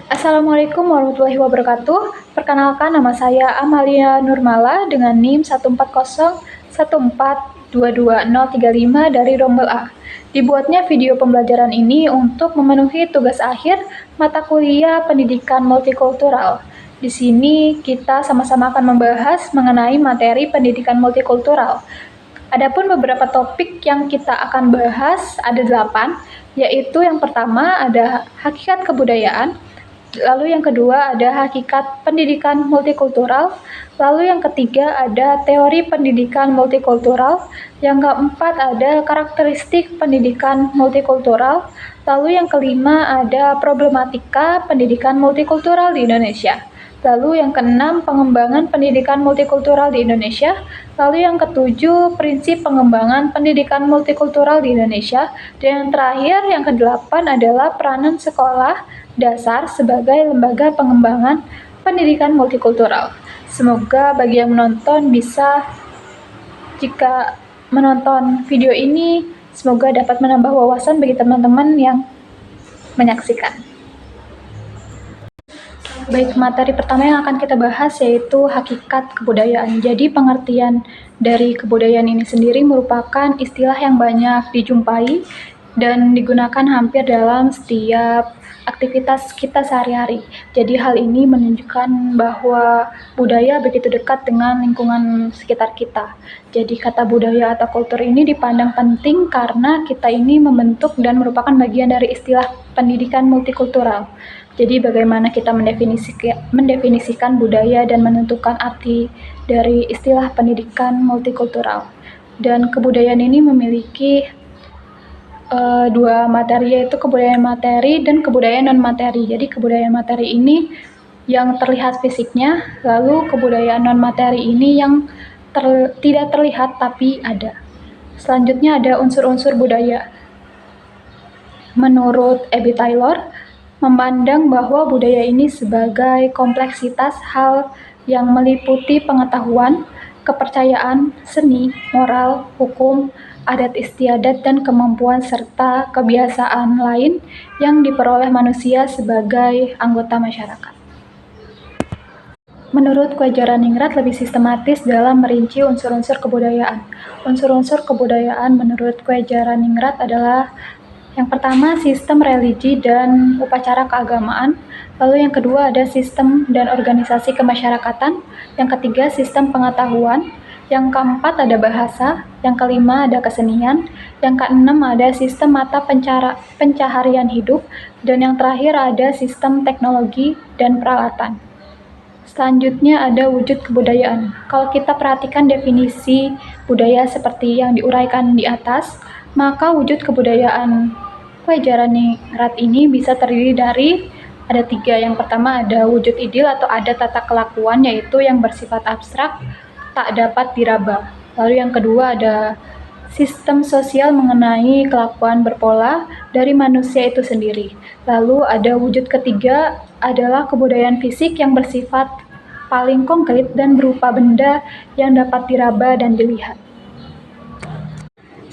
Assalamualaikum warahmatullahi wabarakatuh. Perkenalkan, nama saya Amalia Nurmala dengan NIM 14014222035 dari Rombel A. Dibuatnya video pembelajaran ini untuk memenuhi tugas akhir mata kuliah Pendidikan Multikultural. Di sini kita sama-sama akan membahas mengenai materi pendidikan multikultural. Adapun beberapa topik yang kita akan bahas ada 8, yaitu yang pertama ada hakikat kebudayaan, lalu yang kedua ada hakikat pendidikan multikultural, lalu yang ketiga ada teori pendidikan multikultural, yang keempat ada karakteristik pendidikan multikultural, lalu yang kelima ada problematika pendidikan multikultural di Indonesia. Lalu yang keenam, pengembangan pendidikan multikultural di Indonesia. Lalu yang ketujuh, prinsip pengembangan pendidikan multikultural di Indonesia. Dan yang terakhir, yang kedelapan adalah peranan sekolah dasar sebagai lembaga pengembangan pendidikan multikultural. Semoga bagi yang menonton jika menonton video ini, semoga dapat menambah wawasan bagi teman-teman yang menyaksikan. Baik, materi pertama yang akan kita bahas yaitu hakikat kebudayaan. Jadi pengertian dari kebudayaan ini sendiri merupakan istilah yang banyak dijumpai dan digunakan hampir dalam setiap aktivitas kita sehari-hari. Jadi hal ini menunjukkan bahwa budaya begitu dekat dengan lingkungan sekitar kita. Jadi kata budaya atau kultur ini dipandang penting karena kita ini membentuk dan merupakan bagian dari istilah pendidikan multikultural. Jadi bagaimana kita mendefinisikan budaya dan menentukan arti dari istilah pendidikan multikultural. Dan kebudayaan ini memiliki dua materi, yaitu kebudayaan materi dan kebudayaan non-materi. Jadi kebudayaan materi ini yang terlihat fisiknya, lalu kebudayaan non-materi ini yang tidak terlihat tapi ada. Selanjutnya ada unsur-unsur budaya. Menurut Abby Taylor, memandang bahwa budaya ini sebagai kompleksitas hal yang meliputi pengetahuan, kepercayaan, seni, moral, hukum, adat istiadat, dan kemampuan serta kebiasaan lain yang diperoleh manusia sebagai anggota masyarakat. Menurut Kue Ningrat lebih sistematis dalam merinci unsur-unsur kebudayaan. Unsur-unsur kebudayaan menurut Kue Ningrat adalah yang pertama, sistem religi dan upacara keagamaan. Lalu yang kedua ada sistem dan organisasi kemasyarakatan. Yang ketiga, sistem pengetahuan. Yang keempat ada bahasa. Yang kelima ada kesenian. Yang keenam ada sistem mata pencaharian hidup. Dan yang terakhir ada sistem teknologi dan peralatan. Selanjutnya ada wujud kebudayaan. Kalau kita perhatikan definisi budaya seperti yang diuraikan di atas, maka wujud kebudayaan Kue Ningrat ini bisa terdiri dari ada 3. Yang pertama ada wujud ideal atau ada tata kelakuan, yaitu yang bersifat abstrak, tak dapat diraba. Lalu yang kedua ada sistem sosial mengenai kelakuan berpola dari manusia itu sendiri. Lalu ada wujud ketiga adalah kebudayaan fisik yang bersifat paling konkret dan berupa benda yang dapat diraba dan dilihat.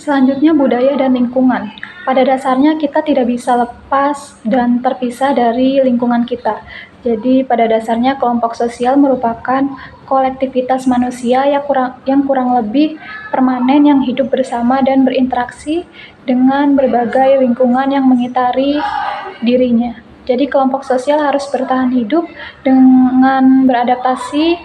Selanjutnya budaya dan lingkungan. Pada dasarnya kita tidak bisa lepas dan terpisah dari lingkungan kita. Jadi pada dasarnya kelompok sosial merupakan kolektivitas manusia yang kurang lebih permanen yang hidup bersama dan berinteraksi dengan berbagai lingkungan yang mengitari dirinya. Jadi kelompok sosial harus bertahan hidup dengan beradaptasi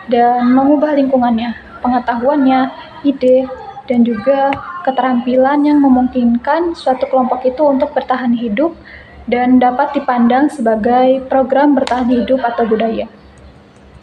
dan mengubah lingkungannya, pengetahuannya, ide, dan juga keterampilan yang memungkinkan suatu kelompok itu untuk bertahan hidup dan dapat dipandang sebagai program bertahan hidup atau budaya.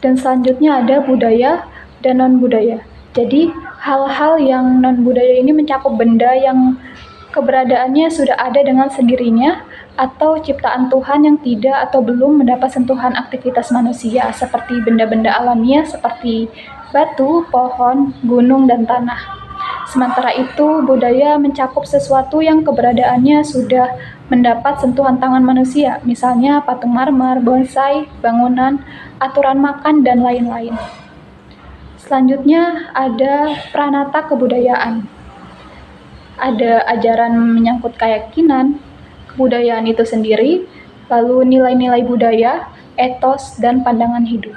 Dan selanjutnya ada budaya dan non-budaya. Jadi hal-hal yang non-budaya ini mencakup benda yang keberadaannya sudah ada dengan sendirinya atau ciptaan Tuhan yang tidak atau belum mendapat sentuhan aktivitas manusia, seperti benda-benda alamiah seperti batu, pohon, gunung, dan tanah. Sementara itu, budaya mencakup sesuatu yang keberadaannya sudah mendapat sentuhan tangan manusia, misalnya patung marmer, bonsai, bangunan, aturan makan, dan lain-lain. Selanjutnya ada pranata kebudayaan. Ada ajaran menyangkut keyakinan, kebudayaan itu sendiri, lalu nilai-nilai budaya, etos, dan pandangan hidup.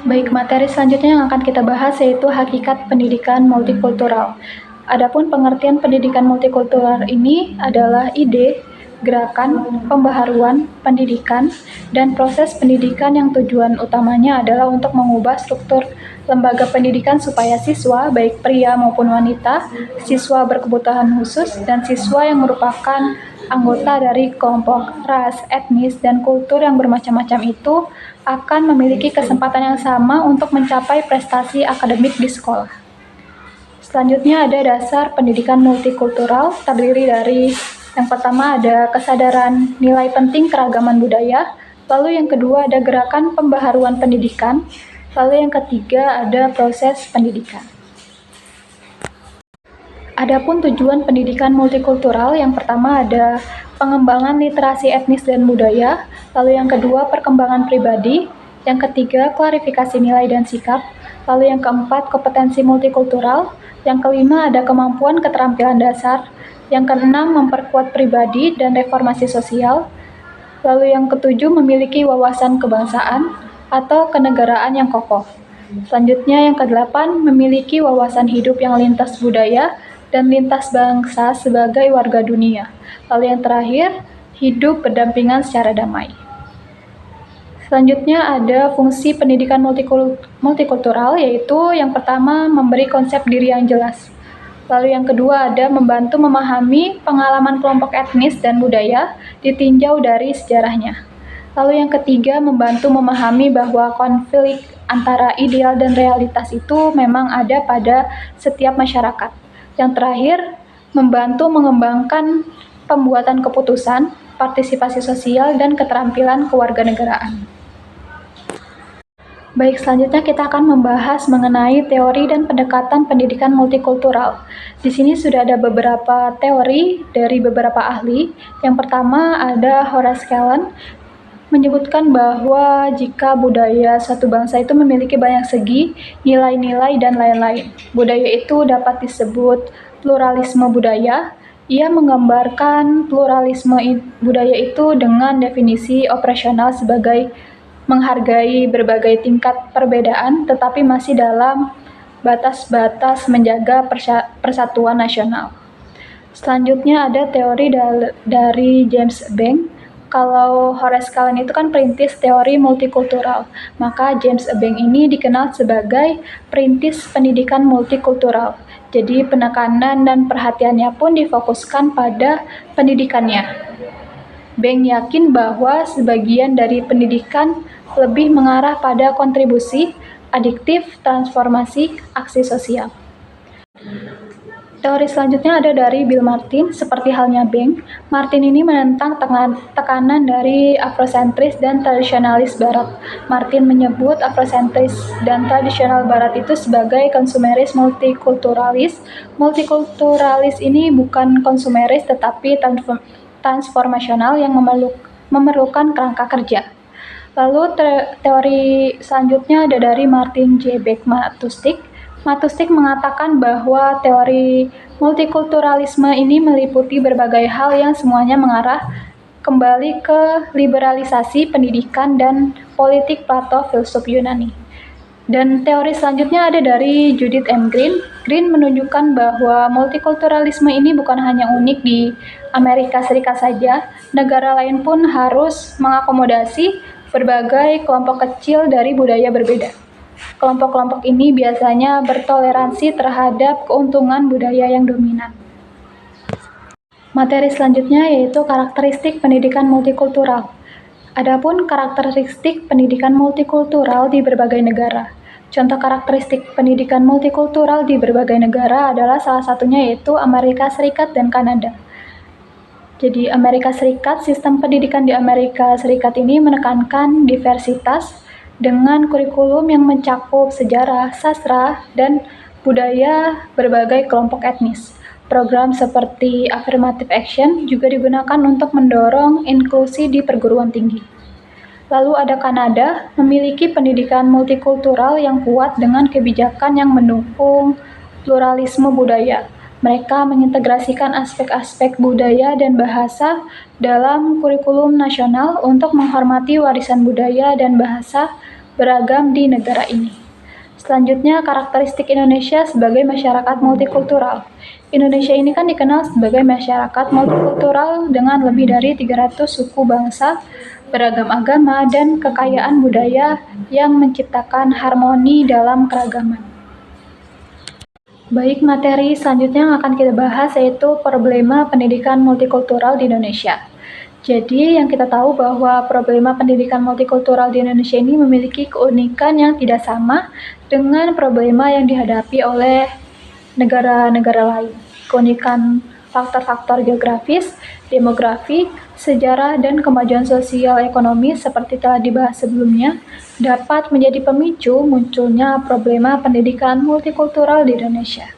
Baik, materi selanjutnya yang akan kita bahas yaitu hakikat pendidikan multikultural. Adapun pengertian pendidikan multikultural ini adalah ide, gerakan, pembaharuan, pendidikan, dan proses pendidikan yang tujuan utamanya adalah untuk mengubah struktur lembaga pendidikan supaya siswa, baik pria maupun wanita, siswa berkebutuhan khusus, dan siswa yang merupakan anggota dari kelompok ras, etnis, dan kultur yang bermacam-macam itu akan memiliki kesempatan yang sama untuk mencapai prestasi akademik di sekolah. Selanjutnya ada dasar pendidikan multikultural, terdiri dari yang pertama ada kesadaran nilai penting keragaman budaya, lalu yang kedua ada gerakan pembaharuan pendidikan, lalu yang ketiga ada proses pendidikan. Adapun tujuan pendidikan multikultural, yang pertama ada pengembangan literasi etnis dan budaya, lalu yang kedua perkembangan pribadi, yang ketiga klarifikasi nilai dan sikap, lalu yang keempat kompetensi multikultural, yang kelima ada kemampuan keterampilan dasar, yang keenam memperkuat pribadi dan reformasi sosial, lalu yang ketujuh memiliki wawasan kebangsaan atau kenegaraan yang kokoh. Selanjutnya yang kedelapan memiliki wawasan hidup yang lintas budaya dan lintas bangsa sebagai warga dunia. Lalu yang terakhir, hidup berdampingan secara damai. Selanjutnya ada fungsi pendidikan multikultural, yaitu yang pertama memberi konsep diri yang jelas. Lalu yang kedua ada membantu memahami pengalaman kelompok etnis dan budaya ditinjau dari sejarahnya. Lalu yang ketiga membantu memahami bahwa konflik antara ideal dan realitas itu memang ada pada setiap masyarakat. Yang terakhir, membantu mengembangkan pembuatan keputusan, partisipasi sosial, dan keterampilan kewarganegaraan. Baik, selanjutnya kita akan membahas mengenai teori dan pendekatan pendidikan multikultural. Di sini sudah ada beberapa teori dari beberapa ahli. Yang pertama ada Horace Kallen, menyebutkan bahwa jika budaya suatu bangsa itu memiliki banyak segi, nilai-nilai, dan lain-lain. Budaya itu dapat disebut pluralisme budaya. Ia menggambarkan pluralisme budaya itu dengan definisi operasional sebagai menghargai berbagai tingkat perbedaan, tetapi masih dalam batas-batas menjaga persatuan nasional. Selanjutnya ada teori dari James Bank. Kalau Horace Kallen itu kan perintis teori multikultural, maka James Bank ini dikenal sebagai perintis pendidikan multikultural. Jadi penekanan dan perhatiannya pun difokuskan pada pendidikannya. Bank yakin bahwa sebagian dari pendidikan lebih mengarah pada kontribusi, adiktif, transformasi, aksi sosial. Teori selanjutnya ada dari Bill Martin. Seperti halnya Bank, Martin ini menentang tekanan dari afrosentris dan tradisionalis Barat. Martin menyebut afrosentris dan tradisional Barat itu sebagai konsumeris multikulturalis. Multikulturalis ini bukan konsumeris tetapi transformasional yang memerlukan kerangka kerja. Lalu teori selanjutnya ada dari Martin J. Beck Matustik. Matustik mengatakan bahwa teori multikulturalisme ini meliputi berbagai hal yang semuanya mengarah kembali ke liberalisasi pendidikan dan politik Plato, filsuf Yunani. Dan teori selanjutnya ada dari Judith M. Green. Green menunjukkan bahwa multikulturalisme ini bukan hanya unik di Amerika Serikat saja, negara lain pun harus mengakomodasi berbagai kelompok kecil dari budaya berbeda. Kelompok-kelompok ini biasanya bertoleransi terhadap keuntungan budaya yang dominan. Materi selanjutnya yaitu karakteristik pendidikan multikultural. Adapun karakteristik pendidikan multikultural di berbagai negara. Contoh karakteristik pendidikan multikultural di berbagai negara adalah salah satunya yaitu Amerika Serikat dan Kanada. Jadi Amerika Serikat, sistem pendidikan di Amerika Serikat ini menekankan diversitas dengan kurikulum yang mencakup sejarah, sastra, dan budaya berbagai kelompok etnis. Program seperti affirmative action juga digunakan untuk mendorong inklusi di perguruan tinggi. Lalu ada Kanada, memiliki pendidikan multikultural yang kuat dengan kebijakan yang mendukung pluralisme budaya. Mereka mengintegrasikan aspek-aspek budaya dan bahasa dalam kurikulum nasional untuk menghormati warisan budaya dan bahasa beragam di negara ini. Selanjutnya, karakteristik Indonesia sebagai masyarakat multikultural. Indonesia ini kan dikenal sebagai masyarakat multikultural dengan lebih dari 300 suku bangsa, beragam agama, dan kekayaan budaya yang menciptakan harmoni dalam keragaman. Baik, materi selanjutnya yang akan kita bahas yaitu problema pendidikan multikultural di Indonesia. Jadi, yang kita tahu bahwa problema pendidikan multikultural di Indonesia ini memiliki keunikan yang tidak sama dengan problema yang dihadapi oleh negara-negara lain. Keunikan faktor-faktor geografis, demografi, sejarah, dan kemajuan sosial ekonomi seperti telah dibahas sebelumnya dapat menjadi pemicu munculnya problema pendidikan multikultural di Indonesia.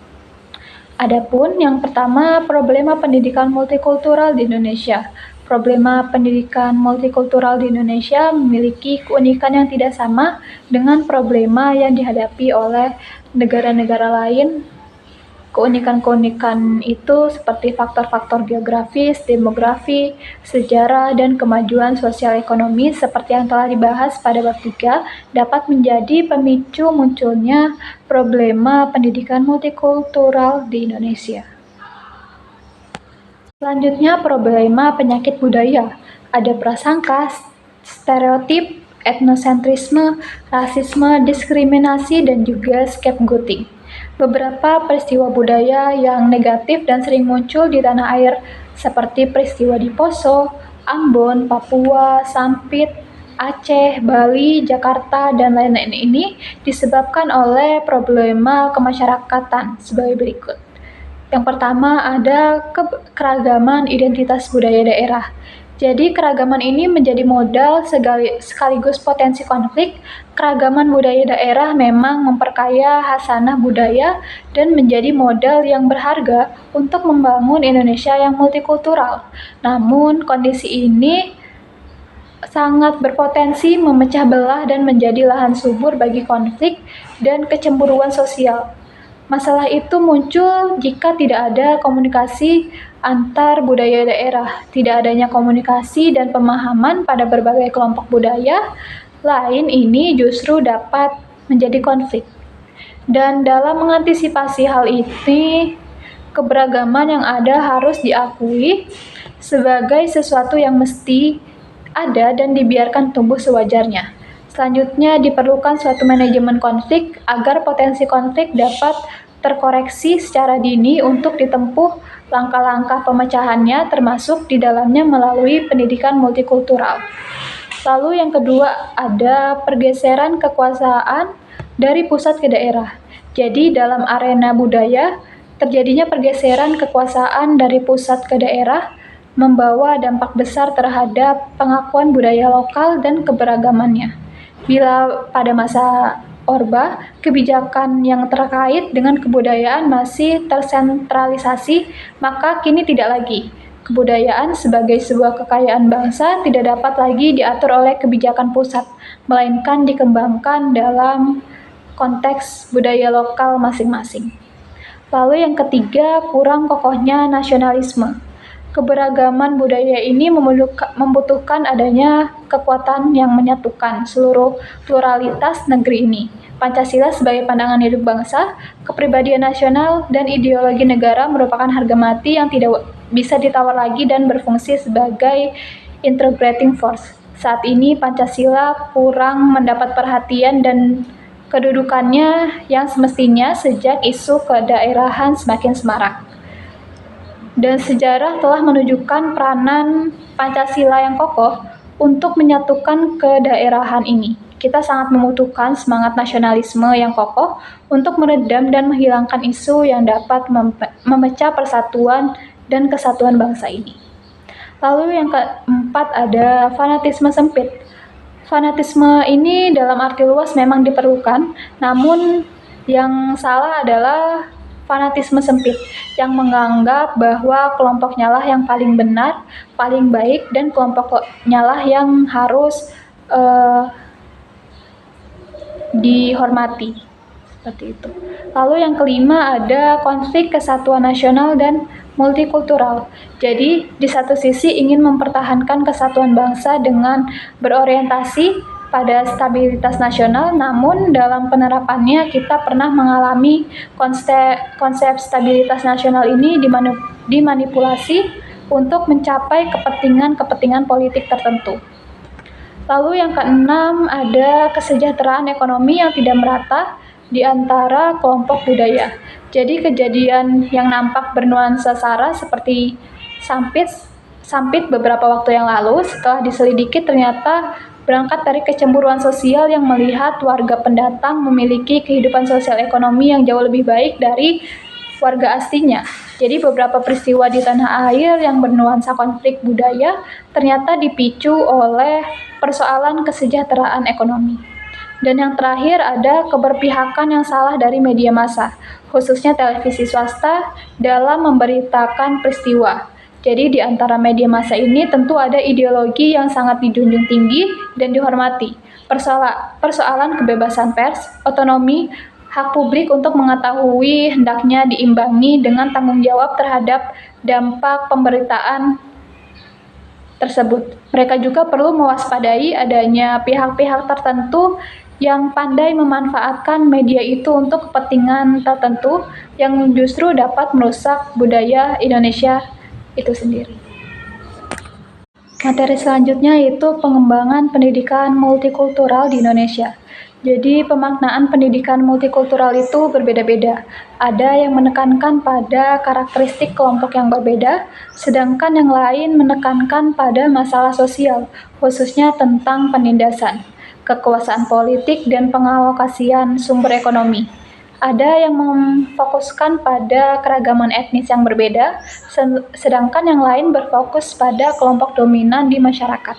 Adapun yang pertama, problema pendidikan multikultural di Indonesia. Problema pendidikan multikultural di Indonesia memiliki keunikan yang tidak sama dengan problema yang dihadapi oleh negara-negara lain. Keunikan-keunikan itu seperti faktor-faktor geografis, demografi, sejarah, dan kemajuan sosial ekonomi seperti yang telah dibahas pada bab 3 dapat menjadi pemicu munculnya problema pendidikan multikultural di Indonesia. Selanjutnya, problema penyakit budaya. Ada prasangka, stereotip, etnosentrisme, rasisme, diskriminasi, dan juga scapegoating. Beberapa peristiwa budaya yang negatif dan sering muncul di tanah air seperti peristiwa di Poso, Ambon, Papua, Sampit, Aceh, Bali, Jakarta, dan lain-lain ini disebabkan oleh problema kemasyarakatan sebagai berikut. Yang pertama ada keragaman identitas budaya daerah. Jadi keragaman ini menjadi modal sekaligus potensi konflik. Keragaman budaya daerah memang memperkaya hasanah budaya dan menjadi modal yang berharga untuk membangun Indonesia yang multikultural. Namun kondisi ini sangat berpotensi memecah belah dan menjadi lahan subur bagi konflik dan kecemburuan sosial. Masalah itu muncul jika tidak ada komunikasi antar budaya daerah, tidak adanya komunikasi dan pemahaman pada berbagai kelompok budaya lain ini justru dapat menjadi konflik. Dan dalam mengantisipasi hal ini, keberagaman yang ada harus diakui sebagai sesuatu yang mesti ada dan dibiarkan tumbuh sewajarnya. Selanjutnya, diperlukan suatu manajemen konflik agar potensi konflik dapat terkoreksi secara dini untuk ditempuh langkah-langkah pemecahannya termasuk di dalamnya melalui pendidikan multikultural. Lalu yang kedua ada pergeseran kekuasaan dari pusat ke daerah. Jadi dalam arena budaya terjadinya pergeseran kekuasaan dari pusat ke daerah membawa dampak besar terhadap pengakuan budaya lokal dan keberagamannya. Bila pada masa Orba, kebijakan yang terkait dengan kebudayaan masih tersentralisasi, maka kini tidak lagi. Kebudayaan sebagai sebuah kekayaan bangsa tidak dapat lagi diatur oleh kebijakan pusat, melainkan dikembangkan dalam konteks budaya lokal masing-masing. Lalu yang ketiga, kurang kokohnya nasionalisme. Keberagaman budaya ini membutuhkan adanya kekuatan yang menyatukan seluruh pluralitas negeri ini. Pancasila sebagai pandangan hidup bangsa, kepribadian nasional, dan ideologi negara merupakan harga mati yang tidak bisa ditawar lagi dan berfungsi sebagai integrating force. Saat ini Pancasila kurang mendapat perhatian dan kedudukannya yang semestinya sejak isu kedaerahan semakin semarak. Dan sejarah telah menunjukkan peranan Pancasila yang kokoh untuk menyatukan kedaerahan ini. Kita sangat membutuhkan semangat nasionalisme yang kokoh untuk meredam dan menghilangkan isu yang dapat memecah persatuan dan kesatuan bangsa ini. Lalu yang keempat ada fanatisme sempit. Fanatisme ini dalam arti luas memang diperlukan, namun yang salah adalah fanatisme sempit yang menganggap bahwa kelompoknya lah yang paling benar, paling baik, dan kelompoknya lah yang harus dihormati. Seperti itu. Lalu yang kelima ada konflik kesatuan nasional dan multikultural. Jadi, di satu sisi ingin mempertahankan kesatuan bangsa dengan berorientasi pada stabilitas nasional, namun dalam penerapannya kita pernah mengalami konsep stabilitas nasional ini dimanipulasi untuk mencapai kepentingan-kepentingan politik tertentu. Lalu yang keenam ada kesejahteraan ekonomi yang tidak merata di antara kelompok budaya. Jadi kejadian yang nampak bernuansa SARA seperti Sampit beberapa waktu yang lalu setelah diselidiki ternyata berangkat dari kecemburuan sosial yang melihat warga pendatang memiliki kehidupan sosial ekonomi yang jauh lebih baik dari warga aslinya. Jadi beberapa peristiwa di tanah air yang bernuansa konflik budaya ternyata dipicu oleh persoalan kesejahteraan ekonomi. Dan yang terakhir ada keberpihakan yang salah dari media massa, khususnya televisi swasta dalam memberitakan peristiwa. Jadi di antara media massa ini tentu ada ideologi yang sangat dijunjung tinggi dan dihormati. Persoalan kebebasan pers, otonomi, hak publik untuk mengetahui hendaknya diimbangi dengan tanggung jawab terhadap dampak pemberitaan tersebut. Mereka juga perlu mewaspadai adanya pihak-pihak tertentu yang pandai memanfaatkan media itu untuk kepentingan tertentu yang justru dapat merusak budaya Indonesia itu sendiri. Materi selanjutnya yaitu pengembangan pendidikan multikultural di Indonesia. Jadi pemaknaan pendidikan multikultural itu berbeda-beda. Ada yang menekankan pada karakteristik kelompok yang berbeda, sedangkan yang lain menekankan pada masalah sosial, khususnya tentang penindasan, kekuasaan politik, dan pengalokasian sumber ekonomi. Ada yang memfokuskan pada keragaman etnis yang berbeda, sedangkan yang lain berfokus pada kelompok dominan di masyarakat.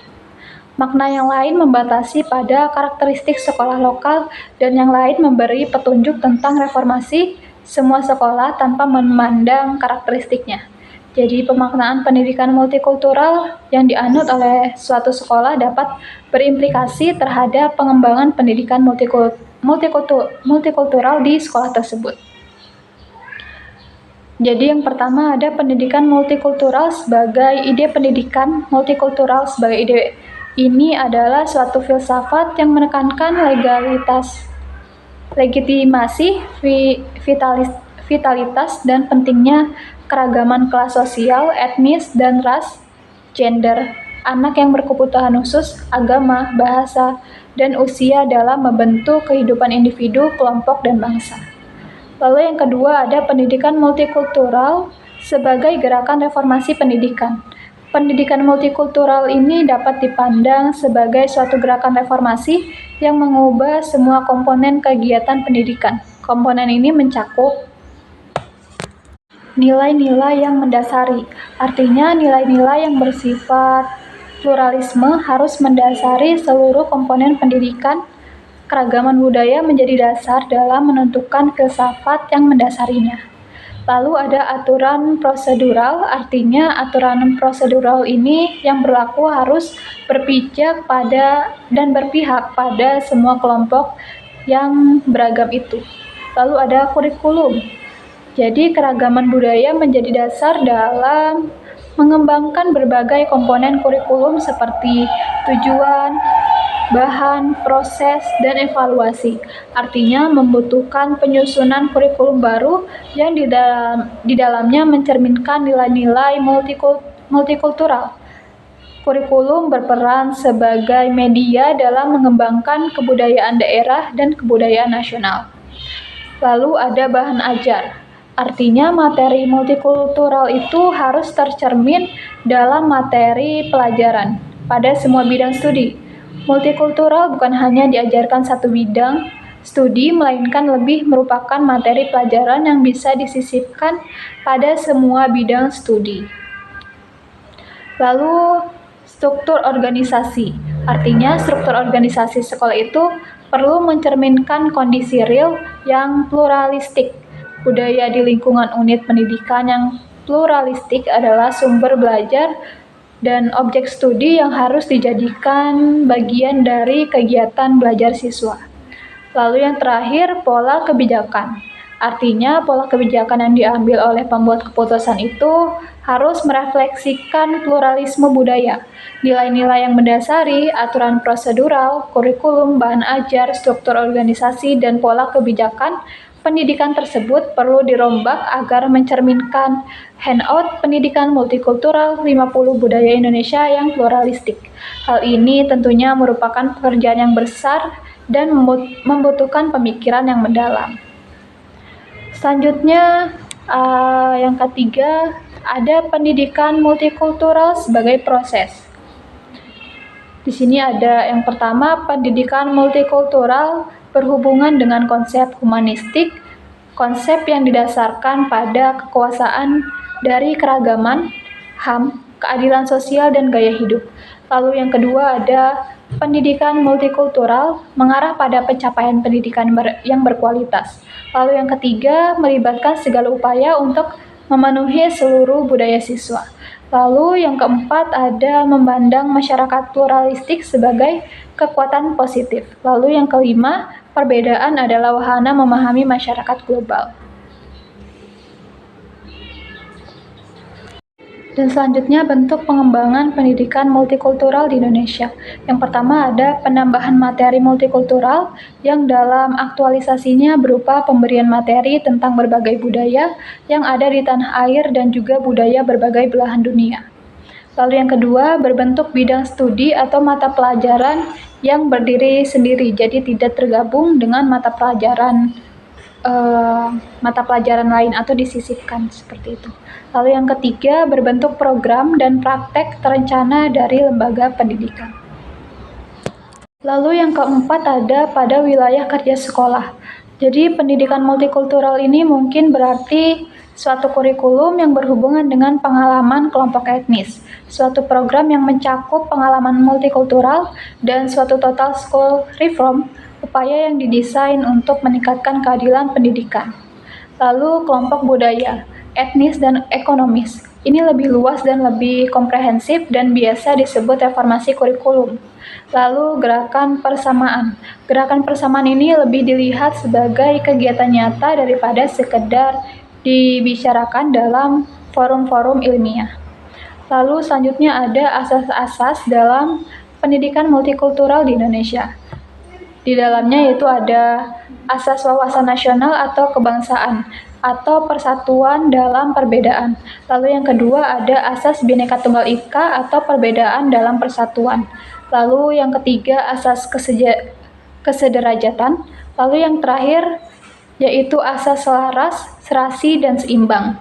Makna yang lain membatasi pada karakteristik sekolah lokal dan yang lain memberi petunjuk tentang reformasi semua sekolah tanpa memandang karakteristiknya. Jadi pemaknaan pendidikan multikultural yang dianut oleh suatu sekolah dapat berimplikasi terhadap pengembangan pendidikan multikultural di sekolah tersebut. Jadi yang pertama ada pendidikan multikultural sebagai ide pendidikan multikultural sebagai ide ini adalah suatu filsafat yang menekankan legitimasi, vitalitas, dan pentingnya keragaman kelas sosial, etnis, dan ras, gender, anak yang berkebutuhan khusus, agama, bahasa, dan usia dalam membentuk kehidupan individu, kelompok, dan bangsa. Lalu yang kedua ada pendidikan multikultural sebagai gerakan reformasi pendidikan. Pendidikan multikultural ini dapat dipandang sebagai suatu gerakan reformasi yang mengubah semua komponen kegiatan pendidikan. Komponen ini mencakup nilai-nilai yang mendasari, artinya nilai-nilai yang bersifat pluralisme harus mendasari seluruh komponen pendidikan. Keragaman budaya menjadi dasar dalam menentukan filsafat yang mendasarinya. Lalu ada aturan prosedural, artinya aturan prosedural ini yang berlaku harus berpijak pada dan berpihak pada semua kelompok yang beragam itu. Lalu ada kurikulum. Jadi keragaman budaya menjadi dasar dalam mengembangkan berbagai komponen kurikulum seperti tujuan, bahan, proses, dan evaluasi. Artinya membutuhkan penyusunan kurikulum baru yang di dalamnya mencerminkan nilai-nilai multikultural. Kurikulum berperan sebagai media dalam mengembangkan kebudayaan daerah dan kebudayaan nasional. Lalu ada bahan ajar. Artinya materi multikultural itu harus tercermin dalam materi pelajaran pada semua bidang studi. Multikultural bukan hanya diajarkan satu bidang studi, melainkan lebih merupakan materi pelajaran yang bisa disisipkan pada semua bidang studi. Lalu, struktur organisasi. Artinya, struktur organisasi sekolah itu perlu mencerminkan kondisi real yang pluralistik. Budaya di lingkungan unit pendidikan yang pluralistik adalah sumber belajar dan objek studi yang harus dijadikan bagian dari kegiatan belajar siswa. Lalu yang terakhir, pola kebijakan. Artinya, pola kebijakan yang diambil oleh pembuat keputusan itu harus merefleksikan pluralisme budaya, nilai-nilai yang mendasari, aturan prosedural, kurikulum, bahan ajar, struktur organisasi, dan pola kebijakan pendidikan tersebut perlu dirombak agar mencerminkan handout pendidikan multikultural 50 budaya Indonesia yang pluralistik. Hal ini tentunya merupakan pekerjaan yang besar dan membutuhkan pemikiran yang mendalam. Selanjutnya, yang ketiga, ada pendidikan multikultural sebagai proses. Di sini ada yang pertama, pendidikan multikultural berhubungan dengan konsep humanistik, konsep yang didasarkan pada kekuasaan dari keragaman, HAM, keadilan sosial, dan gaya hidup. Lalu yang kedua ada pendidikan multikultural mengarah pada pencapaian pendidikan yang berkualitas. Lalu yang ketiga melibatkan segala upaya untuk memenuhi seluruh budaya siswa. Lalu yang keempat ada memandang masyarakat pluralistik sebagai kekuatan positif. Lalu yang kelima, perbedaan adalah wahana memahami masyarakat global. Dan selanjutnya bentuk pengembangan pendidikan multikultural di Indonesia. Yang pertama ada penambahan materi multikultural yang dalam aktualisasinya berupa pemberian materi tentang berbagai budaya yang ada di tanah air dan juga budaya berbagai belahan dunia. Lalu yang kedua berbentuk bidang studi atau mata pelajaran yang berdiri sendiri, jadi tidak tergabung dengan mata pelajaran lain atau disisipkan seperti itu. Lalu yang ketiga berbentuk program dan praktek terencana dari lembaga pendidikan. Lalu yang keempat ada pada wilayah kerja sekolah. Jadi pendidikan multikultural ini mungkin berarti suatu kurikulum yang berhubungan dengan pengalaman kelompok etnis, suatu program yang mencakup pengalaman multikultural, dan suatu total school reform, upaya yang didesain untuk meningkatkan keadilan pendidikan. Lalu kelompok budaya, etnis, dan ekonomis. Ini lebih luas dan lebih komprehensif dan biasa disebut reformasi kurikulum. Lalu gerakan persamaan. Gerakan persamaan ini lebih dilihat sebagai kegiatan nyata daripada sekedar dibicarakan dalam forum-forum ilmiah. Lalu selanjutnya ada asas-asas dalam pendidikan multikultural di Indonesia. Di dalamnya yaitu ada asas wawasan nasional atau kebangsaan atau persatuan dalam perbedaan. Lalu yang kedua ada asas Bhinneka Tunggal Ika atau perbedaan dalam persatuan. Lalu yang ketiga asas kesederajatan. Lalu yang terakhir yaitu asas selaras, serasi, dan seimbang.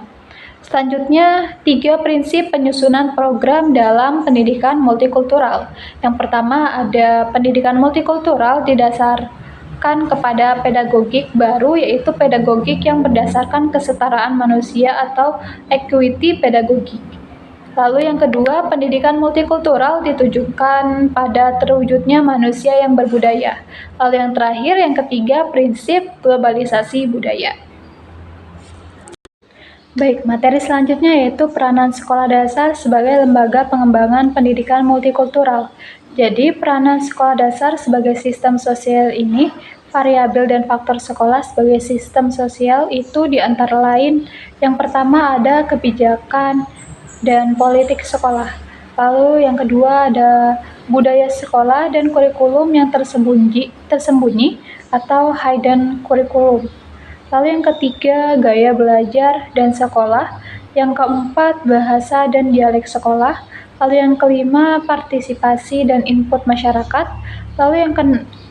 Selanjutnya, 3 prinsip penyusunan program dalam pendidikan multikultural. Yang pertama ada pendidikan multikultural didasarkan kepada pedagogik baru, yaitu pedagogik yang berdasarkan kesetaraan manusia atau equity pedagogik. Lalu yang kedua, pendidikan multikultural ditujukan pada terwujudnya manusia yang berbudaya. Lalu yang terakhir, yang ketiga, prinsip globalisasi budaya. Baik, materi selanjutnya yaitu peranan sekolah dasar sebagai lembaga pengembangan pendidikan multikultural. Jadi, peranan sekolah dasar sebagai sistem sosial ini, variabel dan faktor sekolah sebagai sistem sosial itu di antara lain, yang pertama ada kebijakan dan politik sekolah. Lalu yang kedua ada budaya sekolah dan kurikulum yang tersembunyi atau hidden curriculum. Lalu yang ketiga, gaya belajar dan sekolah. Yang keempat, bahasa dan dialek sekolah. Lalu yang kelima, partisipasi dan input masyarakat. Lalu yang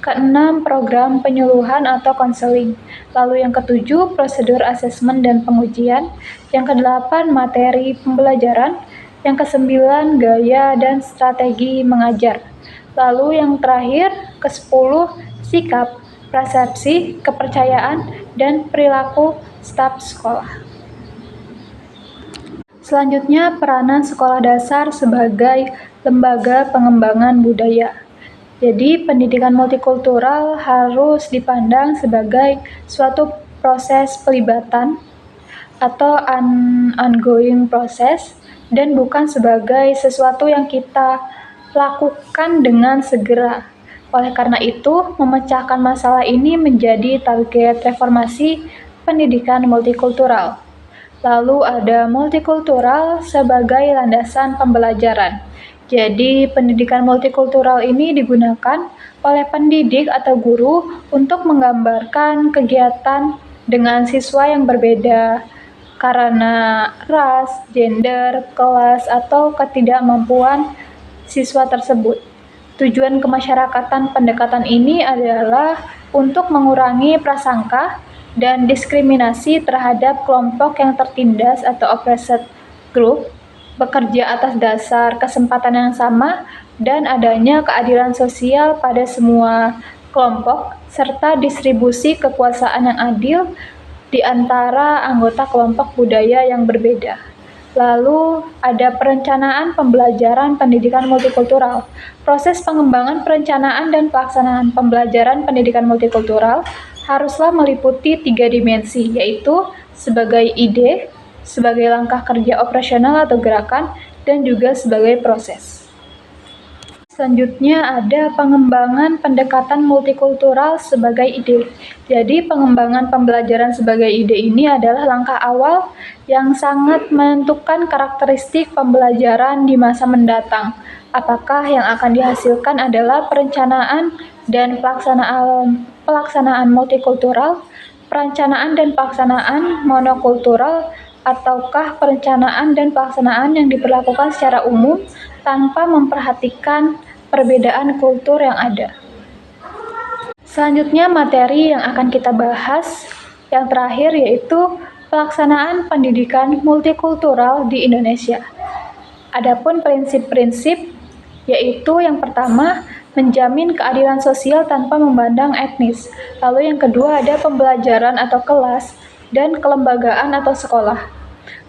keenam, program penyuluhan atau konseling. Lalu yang ketujuh, prosedur asesmen dan pengujian. Yang kedelapan, materi pembelajaran. Yang kesembilan, gaya dan strategi mengajar. Lalu yang terakhir, ke-10, sikap, persepsi, kepercayaan, dan perilaku staf sekolah. Selanjutnya, peranan sekolah dasar sebagai lembaga pengembangan budaya. Jadi, pendidikan multikultural harus dipandang sebagai suatu proses pelibatan atau ongoing proses dan bukan sebagai sesuatu yang kita lakukan dengan segera. Oleh karena itu, memecahkan masalah ini menjadi target reformasi pendidikan multikultural. Lalu ada multikultural sebagai landasan pembelajaran. Jadi, pendidikan multikultural ini digunakan oleh pendidik atau guru untuk menggambarkan kegiatan dengan siswa yang berbeda karena ras, gender, kelas, atau ketidakmampuan siswa tersebut. Tujuan kemasyarakatan pendekatan ini adalah untuk mengurangi prasangka dan diskriminasi terhadap kelompok yang tertindas atau oppressed group, bekerja atas dasar kesempatan yang sama, dan adanya keadilan sosial pada semua kelompok, serta distribusi kekuasaan yang adil di antara anggota kelompok budaya yang berbeda. Lalu ada perencanaan pembelajaran pendidikan multikultural. Proses pengembangan perencanaan dan pelaksanaan pembelajaran pendidikan multikultural haruslah meliputi 3 dimensi, yaitu sebagai ide, sebagai langkah kerja operasional atau gerakan, dan juga sebagai proses. Selanjutnya ada pengembangan pendekatan multikultural sebagai ide. Jadi pengembangan pembelajaran sebagai ide ini adalah langkah awal yang sangat menentukan karakteristik pembelajaran di masa mendatang. Apakah yang akan dihasilkan adalah perencanaan dan pelaksanaan multikultural, perencanaan dan pelaksanaan monokultural, ataukah perencanaan dan pelaksanaan yang diberlakukan secara umum tanpa memperhatikan perbedaan kultur yang ada. Selanjutnya materi yang akan kita bahas yang terakhir yaitu pelaksanaan pendidikan multikultural di Indonesia. Adapun prinsip-prinsip yaitu yang pertama menjamin keadilan sosial tanpa memandang etnis. Lalu yang kedua ada pembelajaran atau kelas dan kelembagaan atau sekolah.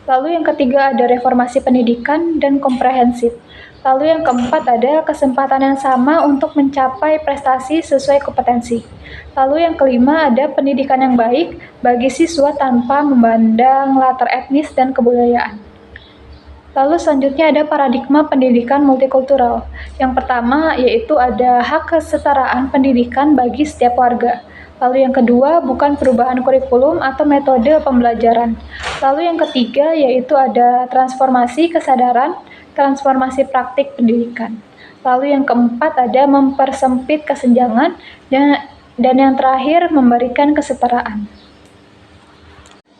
Lalu yang ketiga ada reformasi pendidikan dan komprehensif. Lalu yang keempat ada kesempatan yang sama untuk mencapai prestasi sesuai kompetensi. Lalu yang kelima ada pendidikan yang baik bagi siswa tanpa memandang latar etnis dan kebudayaan. Lalu selanjutnya ada paradigma pendidikan multikultural. Yang pertama yaitu ada hak kesetaraan pendidikan bagi setiap warga. Lalu yang kedua bukan perubahan kurikulum atau metode pembelajaran. Lalu yang ketiga yaitu ada transformasi kesadaran, transformasi praktik pendidikan. Lalu yang keempat ada mempersempit kesenjangan dan yang terakhir memberikan kesetaraan.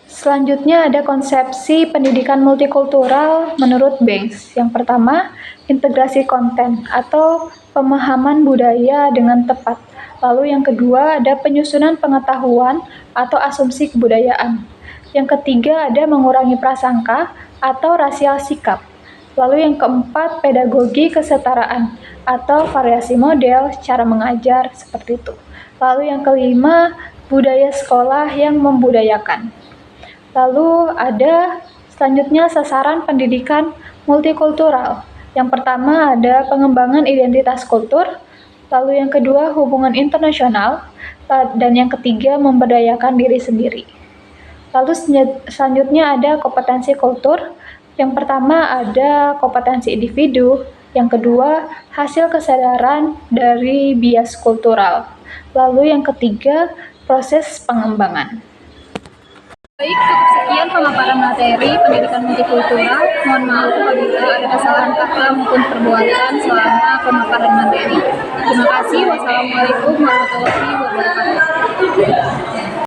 Selanjutnya ada konsepsi pendidikan multikultural menurut Banks. Yang pertama, integrasi konten atau pemahaman budaya dengan tepat. Lalu yang kedua ada penyusunan pengetahuan atau asumsi kebudayaan. Yang ketiga ada mengurangi prasangka atau rasial sikap. Lalu yang keempat, pedagogi kesetaraan atau variasi model cara mengajar seperti itu. Lalu yang kelima, budaya sekolah yang membudayakan. Lalu ada selanjutnya sasaran pendidikan multikultural. Yang pertama ada pengembangan identitas kultur, lalu yang kedua hubungan internasional, dan yang ketiga memberdayakan diri sendiri. Lalu selanjutnya ada kompetensi kultur. Yang pertama ada kompetensi individu, yang kedua hasil kesadaran dari bias kultural, lalu yang ketiga proses pengembangan. Baik, cukup sekian pemaparan materi pendidikan multikultural. Mohon maaf apabila ada kesalahan kata maupun perbuatan selama pemaparan materi. Terima kasih. Wassalamualaikum warahmatullahi wabarakatuh.